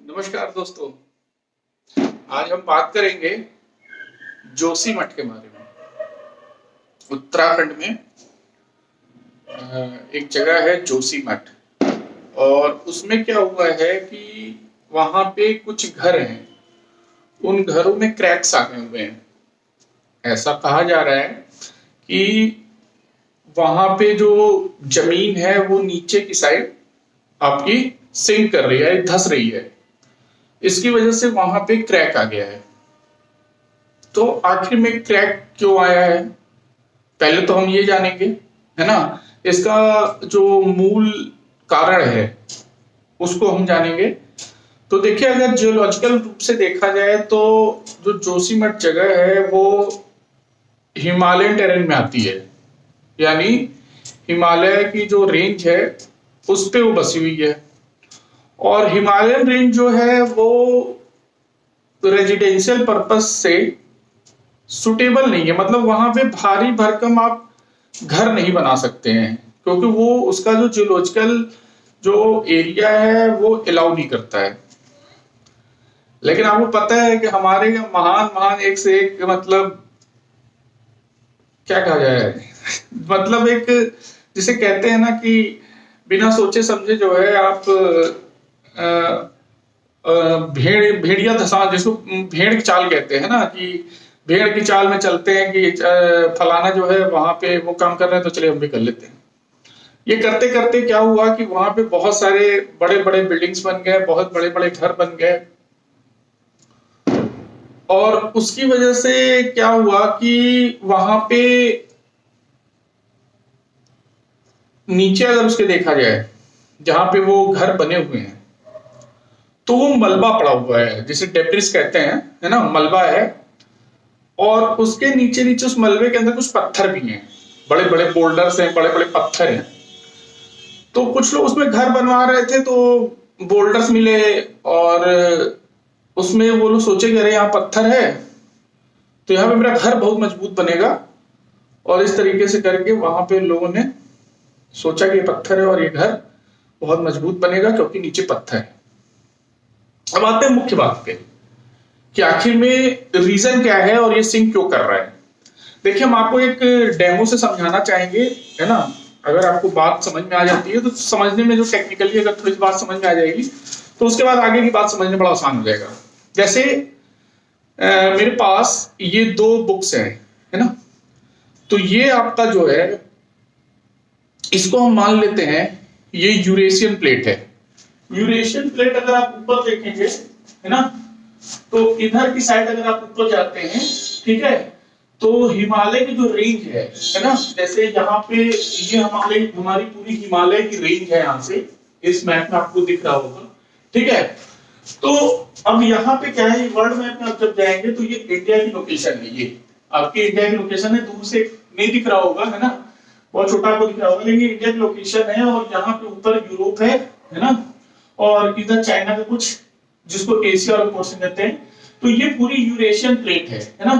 नमस्कार दोस्तों। आज हम बात करेंगे जोशीमठ के बारे में। उत्तराखंड में एक जगह है जोशीमठ, और उसमें क्या हुआ है कि वहां पे कुछ घर हैं, उन घरों में क्रैक्स आ गए हुए हैं। ऐसा कहा जा रहा है कि वहां पे जो जमीन है वो नीचे की साइड आपकी सिंक कर रही है, धंस रही है। इसकी वजह से वहां पे क्रैक आ गया है। तो आखिर में क्रैक क्यों आया है, पहले तो हम ये जानेंगे, है ना। इसका जो मूल कारण है उसको हम जानेंगे। तो देखिए, अगर जियोलॉजिकल रूप से देखा जाए तो जो जोशीमठ जगह है वो हिमालयन टेरेन में आती है, यानी हिमालय की जो रेंज है उस पे वो बसी हुई है। और हिमालयन रेंज जो है वो रेजिडेंशियल पर्पस से सुटेबल नहीं है, मतलब वहां पे भारी भरकम आप घर नहीं बना सकते हैं, क्योंकि वो उसका जो जियोलॉजिकल जो एरिया है वो अलाउ नहीं करता है। लेकिन आपको पता है कि हमारे महान महान एक से एक, मतलब क्या कहा जाए मतलब एक, जिसे कहते हैं ना कि बिना सोचे समझे जो है आप भेड़िया धसा, जिसको भेड़ की चाल कहते हैं ना, कि भेड़ की चाल में चलते हैं कि फलाना जो है वहां पे वो काम कर रहे हैं तो चलिए हम भी कर लेते हैं। ये करते करते क्या हुआ कि वहां पे बहुत सारे बड़े बड़े बिल्डिंग्स बन गए, बहुत बड़े बड़े घर बन गए। और उसकी वजह से क्या हुआ कि वहां पे नीचे अगर उसके देखा जाए, जहां पे वो घर बने हुए हैं, तो वो मलबा पड़ा हुआ है, जिसे डेब्रिस कहते हैं, है ना, मलबा है। और उसके नीचे नीचे उस मलबे के अंदर कुछ पत्थर भी हैं, बड़े बड़े बोल्डर्स हैं, बड़े बड़े पत्थर हैं। तो कुछ लोग उसमें घर बनवा रहे थे, तो बोल्डर्स मिले और उसमें वो लोग सोचे कि अरे यहाँ पत्थर है तो यहाँ पे मेरा घर बहुत मजबूत बनेगा। और इस तरीके से करके वहां पे लोगों ने सोचा कि ये पत्थर है और ये घर बहुत मजबूत बनेगा क्योंकि नीचे पत्थर है। अब आते हैं मुख्य बात पे कि आखिर में रीजन क्या है और ये सिंक क्यों कर रहा है। देखिए, हम आपको एक डेमो से समझाना चाहेंगे, है ना। अगर आपको बात समझ में आ जाती है तो समझने में, जो टेक्निकली अगर थोड़ी बात समझ में आ जाएगी तो उसके बाद आगे की बात समझने बड़ा आसान हो जाएगा। जैसे मेरे पास ये दो बुक्स हैं, है ना। तो ये आपका जो है, इसको हम मान लेते हैं ये यूरेशियन प्लेट है। यूरेशियन प्लेट अगर आप ऊपर देखेंगे, है ना, तो इधर की साइड अगर आप ऊपर जाते हैं, ठीक है, तो हिमालय की जो रेंज है ना, जैसे यहाँ पे ये हमारी पूरी हिमालय की रेंज है, यहाँ से इस मैप में आपको दिख रहा होगा, ठीक है। तो अब यहाँ पे क्या है, वर्ल्ड मैप में आप जब जाएंगे तो ये इंडिया की लोकेशन है, ये आपकी इंडिया की लोकेशन है। दूर से नहीं दिख रहा होगा, है ना, बहुत छोटा आपको दिख रहा होगा, लेकिन इंडिया की लोकेशन है। और यहाँ पे ऊपर यूरोप है ना, और इधर चाइना का कुछ, जिसको एशिया वाला पोर्शन कहते हैं। तो ये पूरी यूरेशियन प्लेट है ना।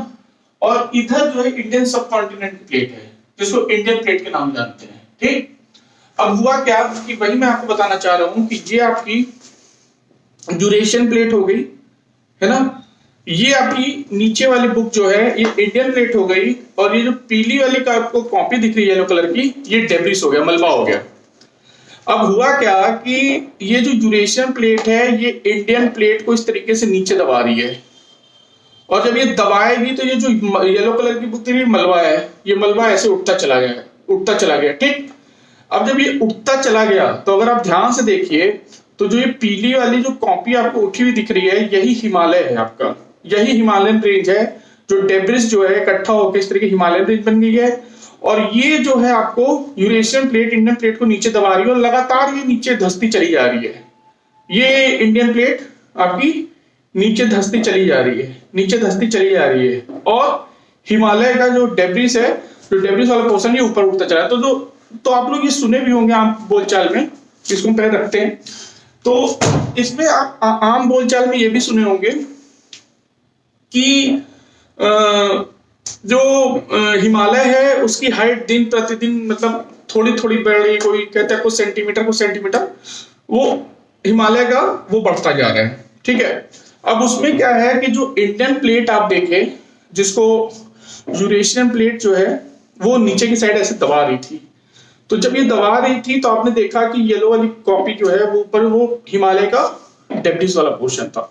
और इधर जो है इंडियन सब कॉन्टिनेंट की प्लेट है, जिसको इंडियन प्लेट के नाम जानते हैं, ठीक। अब हुआ क्या कि वही मैं आपको बताना चाह रहा हूं कि ये आपकी यूरेशियन प्लेट हो गई, है ना। ये आपकी नीचे वाली बुक जो है ये इंडियन प्लेट हो गई, और ये जो पीली वाली का आपको कॉपी दिख रही है येलो कलर की, ये डेब्रिस हो गया, मलबा हो गया। अब हुआ क्या कि ये जो यूरेशियन प्लेट है ये इंडियन प्लेट को इस तरीके से नीचे दबा रही है, और जब ये दबाएगी तो ये जो येलो कलर की बुक थी मलबा है, ये मलबा ऐसे उठता चला गया, उठता चला गया, ठीक। अब जब ये उठता चला गया तो अगर आप ध्यान से देखिए तो जो ये पीली वाली जो कॉपी आपको उठी हुई दिख रही है, यही हिमालय है आपका, यही हिमालयन रेंज है। जो डेब्रिस जो है इकट्ठा होकर इस तरीके हिमालयन रेंज बन गई है, और ये जो है आपको यूरेशियन प्लेट इंडियन प्लेट को नीचे दबा रही है, और लगातार ये नीचे धंसती चली जा रही है। ये इंडियन प्लेट आपकी नीचे धंसती चली जा रही है, नीचे धंसती चली जा रही है, और हिमालय का जो डेब्रिस है, जो डेब्रिस वाला पोर्शन, ये ऊपर उठता चला है। तो आप लोग ये सुने भी होंगे आम बोलचाल में, इसको हम पहले रखते हैं। तो इसमें आप आम बोलचाल में ये भी सुने होंगे कि जो हिमालय है उसकी हाइट दिन प्रतिदिन, मतलब थोड़ी थोड़ी बढ़ रही, कोई कहता है कुछ सेंटीमीटर, वो हिमालय का वो बढ़ता जा रहा है, ठीक है। अब उसमें क्या है कि जो इंडियन प्लेट आप देखें, जिसको यूरेशियन प्लेट जो है वो नीचे की साइड ऐसे दबा रही थी, तो जब ये दबा रही थी तो आपने देखा कि येलो वाली कॉपी जो है वो ऊपर वो हिमालय का डेब्रिस वाला पोर्शन था।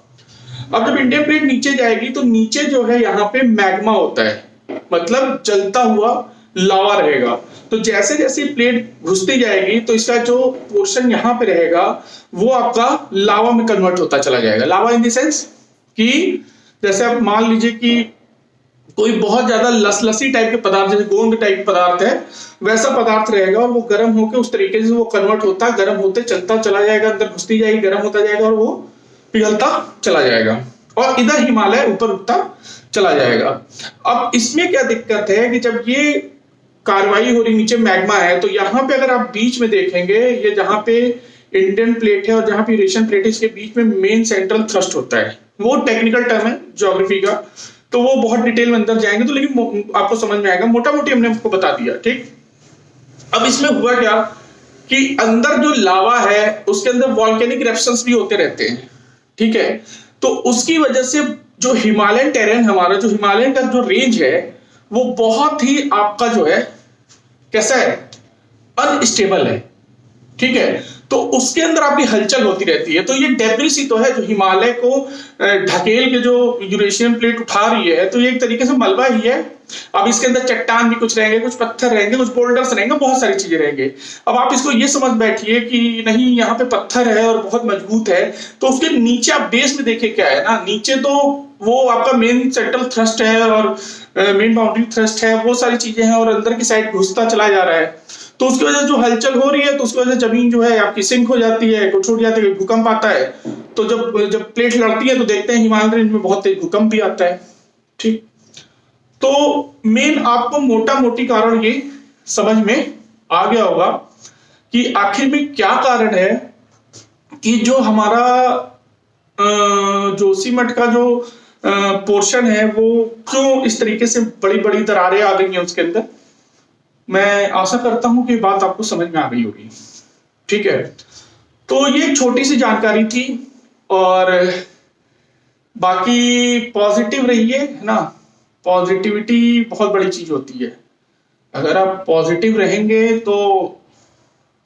अब जब इंडियन प्लेट नीचे जाएगी तो नीचे जो है यहाँ पे मैग्मा होता है, मतलब जलता हुआ लावा रहेगा। तो जैसे जैसे प्लेट घुसती जाएगी तो इसका जो पोर्शन यहाँ पे रहेगा वो आपका लावा में कन्वर्ट होता चला जाएगा। लावा इन द सेंस कि जैसे आप मान लीजिए कि कोई बहुत ज्यादा लसलसी टाइप के पदार्थ, जैसे गोंद टाइप पदार्थ है, वैसा पदार्थ रहेगा और वो गर्म होकर उस तरीके से वो कन्वर्ट होता, गर्म होते चलता चला जाएगा, अंदर घुसती जाएगी, गर्म होता जाएगा और वो पिघलता चला जाएगा और इधर हिमालय ऊपर उठता चला जाएगा। अब इसमें क्या दिक्कत है कि जब ये कार्रवाई हो रही, नीचे मैग्मा है, तो यहाँ पे अगर आप बीच में देखेंगे, ये जहां पे इंडियन प्लेट है और जहां पे यूरेशियन प्लेट है, इसके बीच में मेन सेंट्रल थ्रस्ट होता है। वो टेक्निकल टर्म है ज्योग्राफी का, तो वो बहुत डिटेल में अंदर जाएंगे तो, लेकिन आपको समझ में आएगा, मोटा मोटी हमने आपको बता दिया, ठीक। अब इसमें हुआ क्या कि अंदर जो लावा है उसके अंदर वॉल्केनिक इरप्शंस भी होते रहते हैं, ठीक है। तो उसकी वजह से जो हिमालयन टेरेन, हमारा जो हिमालयन का जो रेंज है वो बहुत ही आपका जो है कैसा है, अनस्टेबल है, ठीक है। तो उसके अंदर आपकी हलचल होती रहती है। तो ये डेब्रिस ही तो है जो हिमालय को ढकेल के जो यूरेशियन प्लेट उठा रही है, तो ये एक तरीके से मलबा ही है। अब इसके अंदर चट्टान भी कुछ रहेंगे, कुछ पत्थर रहेंगे, कुछ बोल्डर्स रहेंगे, बहुत सारी चीजें रहेंगे। अब आप इसको ये समझ बैठिए कि नहीं यहाँ पे पत्थर है और बहुत मजबूत है, तो उसके नीचे आप बेस में देखिए क्या है ना, नीचे तो वो आपका मेन सेंट्रल थ्रस्ट है और मेन बाउंड्री थ्रस्ट है, वो सारी चीजें हैं और अंदर की साइड घुसता चला जा रहा है। तो उसकी वजह से जो हलचल हो रही है, तो उसकी वजह से जमीन जो है आपकी सिंक हो जाती है, कुछ छूट जाती है, भूकंप आता है। तो जब प्लेट लड़ती है तो देखते हैं हिमालय रेंज में बहुत तेज भूकंप भी आता है, ठीक। तो मेन आपको मोटा मोटी कारण ये समझ में आ गया होगा कि आखिर में क्या कारण है कि जो हमारा जोशीमठ का जो पोर्शन है वो क्यों इस तरीके से बड़ी बड़ी दरारें आ गई हैं उसके अंदर। मैं आशा करता हूं कि बात आपको समझ में आ गई होगी, ठीक है। तो ये एक छोटी सी जानकारी थी और बाकी पॉजिटिव रहिए, है ना। पॉजिटिविटी बहुत बड़ी चीज होती है। अगर आप पॉजिटिव रहेंगे तो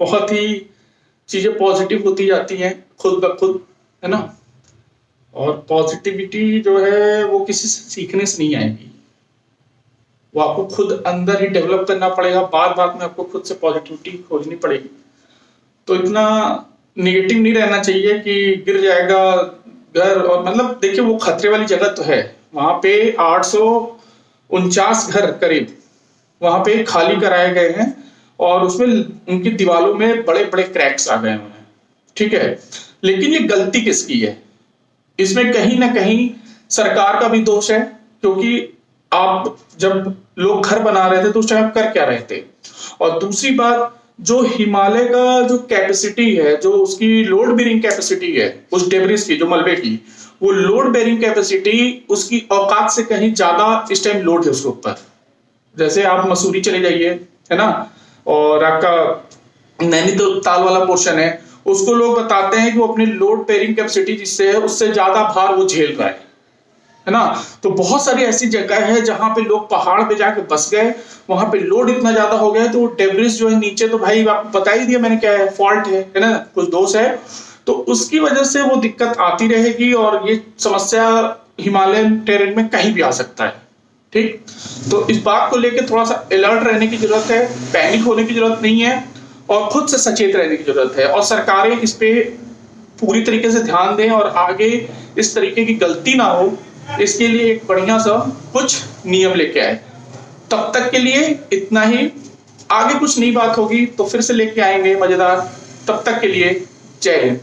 बहुत ही चीजें पॉजिटिव होती जाती हैं खुद ब खुद, है ना। और पॉजिटिविटी जो है वो किसी से सीखने से नहीं आएगी, वो आपको खुद अंदर ही डेवलप करना पड़ेगा। बात बात में आपको खुद से पॉजिटिविटी खोजनी पड़ेगी। तो इतना नेगेटिव नहीं रहना चाहिए कि गिर जाएगा घर, और मतलब देखिए वो खतरे वाली जगह तो है, वहां पे 849 घर करीब वहां पे खाली कराए गए हैं और उसमें उनकी दीवारों में बड़े बड़े क्रैक्स आ गए हैं, ठीक है। लेकिन ये गलती किसकी है? इसमें कहीं ना कहीं सरकार का भी दोष है, क्योंकि आप जब लोग घर बना रहे थे तो उस टाइम कर क्या रहे थे। और दूसरी बात, जो हिमालय का जो कैपेसिटी है, जो उसकी लोड बेरिंग कैपेसिटी है उस डेब्रिस की, जो मलबे की, वो लोड बेरिंग कैपेसिटी उसकी औकात से कहीं ज्यादा इस टाइम लोड है उसके ऊपर। जैसे आप मसूरी चले जाइए, है ना, और आपका नैनीताल वाला पोर्शन है, उसको लोग बताते हैं कि वो अपने लोड बेरिंग कैपेसिटी जिससे है उससे ज्यादा भार वो झेल रहा है ना। तो बहुत सारी ऐसी जगह है जहां पे लोग पहाड़ पे जाके बस गए, वहां पे लोड इतना ज्यादा हो गया तो वो डेब्रिस जो है नीचे, तो भाई आपको बता ही दिया मैंने क्या है, फॉल्ट है ना, कुछ दोष है। तो उसकी वजह से वो दिक्कत आती रहेगी और ये समस्या हिमालयन टेरेन में कहीं भी आ सकता है, ठीक। तो इस बात को लेकर थोड़ा सा अलर्ट रहने की जरूरत है, पैनिक होने की जरूरत नहीं है और खुद से सचेत रहने की जरूरत है। और सरकारें इस पे पूरी तरीके से ध्यान दें और आगे इस तरीके की गलती ना हो, इसके लिए एक बढ़िया सा कुछ नियम लेके आए। तब तक के लिए इतना ही, आगे कुछ नई बात होगी तो फिर से लेके आएंगे मजेदार। तब तक के लिए जय हिंद।